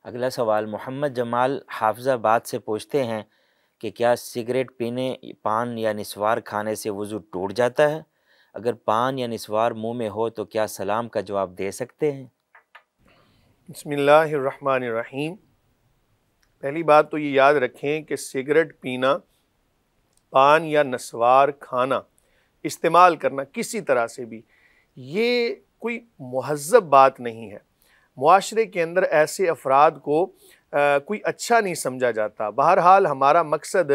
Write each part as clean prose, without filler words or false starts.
اگلا سوال محمد جمال حافظ آباد سے پوچھتے ہیں کہ کیا سگریٹ پینے، پان یا نسوار کھانے سے وضو ٹوٹ جاتا ہے؟ اگر پان یا نسوار منہ میں ہو تو کیا سلام کا جواب دے سکتے ہیں؟ بسم اللہ الرحمن الرحیم۔ پہلی بات تو یہ یاد رکھیں کہ سگریٹ پینا، پان یا نسوار کھانا، استعمال کرنا کسی طرح سے بھی، یہ کوئی مہذب بات نہیں ہے۔ معاشرے کے اندر ایسے افراد کو کوئی اچھا نہیں سمجھا جاتا۔ بہرحال ہمارا مقصد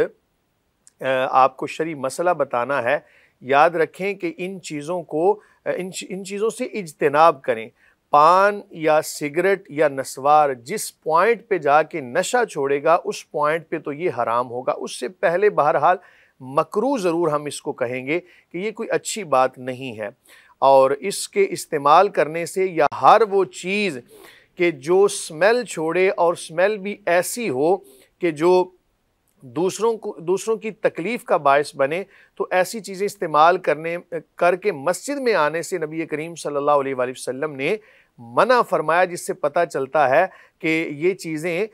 آپ کو شرعی مسئلہ بتانا ہے۔ یاد رکھیں کہ ان چیزوں سے اجتناب کریں۔ پان یا سگریٹ یا نسوار جس پوائنٹ پہ جا کے نشہ چھوڑے گا اس پوائنٹ پہ تو یہ حرام ہوگا۔ اس سے پہلے بہرحال مکروہ ضرور ہم اس کو کہیں گے کہ یہ کوئی اچھی بات نہیں ہے، اور اس کے استعمال کرنے سے یا ہر وہ چیز کہ جو سمیل چھوڑے اور سمیل بھی ایسی ہو کہ جو دوسروں کی تکلیف کا باعث بنے، تو ایسی چیزیں استعمال کر کے مسجد میں آنے سے نبی کریم صلی اللہ علیہ وآلہ وسلم نے منع فرمایا، جس سے پتہ چلتا ہے کہ یہ چیزیں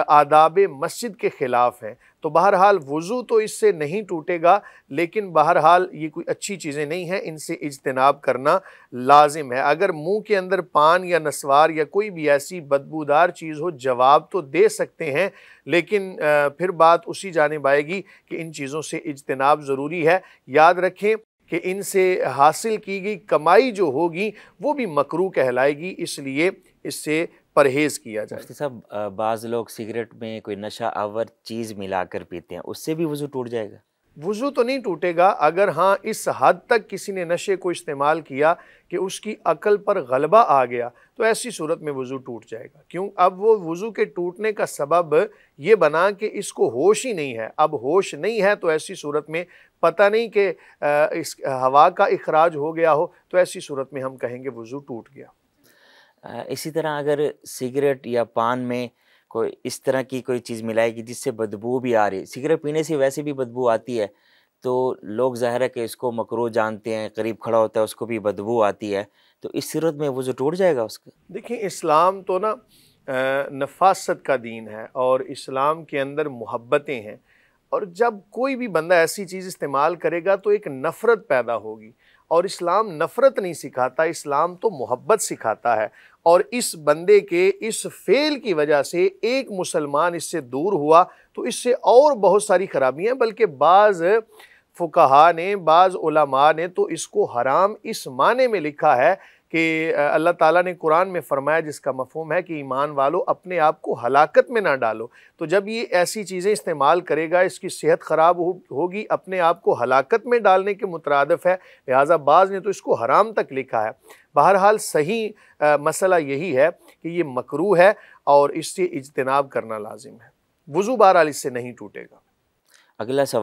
آداب مسجد کے خلاف ہیں۔ تو بہرحال وضو تو اس سے نہیں ٹوٹے گا، لیکن بہرحال یہ کوئی اچھی چیزیں نہیں ہیں، ان سے اجتناب کرنا لازم ہے۔ اگر منہ کے اندر پان یا نسوار یا کوئی بھی ایسی بدبودار چیز ہو، جواب تو دے سکتے ہیں، لیکن پھر بات اسی جانب آئے گی کہ ان چیزوں سے اجتناب ضروری ہے۔ یاد رکھیں کہ ان سے حاصل کی گئی کمائی جو ہوگی وہ بھی مکروہ کہلائے گی، اس لیے اس سے پرہیز کیا جائے۔ مفتی صاحب، بعض لوگ سگریٹ میں کوئی نشہ آور چیز ملا کر پیتے ہیں، اس سے بھی وضو ٹوٹ جائے گا؟ وضو تو نہیں ٹوٹے گا، اگر ہاں اس حد تک کسی نے نشے کو استعمال کیا کہ اس کی عقل پر غلبہ آ گیا تو ایسی صورت میں وضو ٹوٹ جائے گا۔ کیوں؟ اب وہ وضو کے ٹوٹنے کا سبب یہ بنا کہ اس کو ہوش ہی نہیں ہے۔ اب ہوش نہیں ہے تو ایسی صورت میں پتہ نہیں کہ اس ہوا کا اخراج ہو گیا ہو، تو ایسی صورت میں ہم کہیں گے وضو ٹوٹ گیا۔ اسی طرح اگر سگریٹ یا پان میں کوئی اس طرح کی کوئی چیز ملائے گی جس سے بدبو بھی آ رہی، سگریٹ پینے سے ویسے بھی بدبو آتی ہے، تو لوگ ظاہر ہے کہ اس کو مکروہ جانتے ہیں، قریب کھڑا ہوتا ہے اس کو بھی بدبو آتی ہے، تو اس صورت میں وضو ٹوٹ جائے گا اس کا؟ دیکھیں، اسلام تو نفاست کا دین ہے، اور اسلام کے اندر محبتیں ہیں، اور جب کوئی بھی بندہ ایسی چیز استعمال کرے گا تو ایک نفرت پیدا ہوگی، اور اسلام نفرت نہیں سکھاتا، اسلام تو محبت سکھاتا ہے۔ اور اس بندے کے اس فعل کی وجہ سے ایک مسلمان اس سے دور ہوا تو اس سے اور بہت ساری خرابیاں، بلکہ بعض فقہا نے، بعض علماء نے تو اس کو حرام اس معنی میں لکھا ہے کہ اللہ تعالیٰ نے قرآن میں فرمایا، جس کا مفہوم ہے کہ ایمان والو اپنے آپ کو ہلاکت میں نہ ڈالو۔ تو جب یہ ایسی چیزیں استعمال کرے گا، اس کی صحت خراب ہوگی، اپنے آپ کو ہلاکت میں ڈالنے کے مترادف ہے، لہٰذا بعض نے تو اس کو حرام تک لکھا ہے۔ بہرحال صحیح مسئلہ یہی ہے کہ یہ مکروہ ہے اور اس سے اجتناب کرنا لازم ہے۔ وضو بہرحال اس سے نہیں ٹوٹے گا۔ اگلا سوال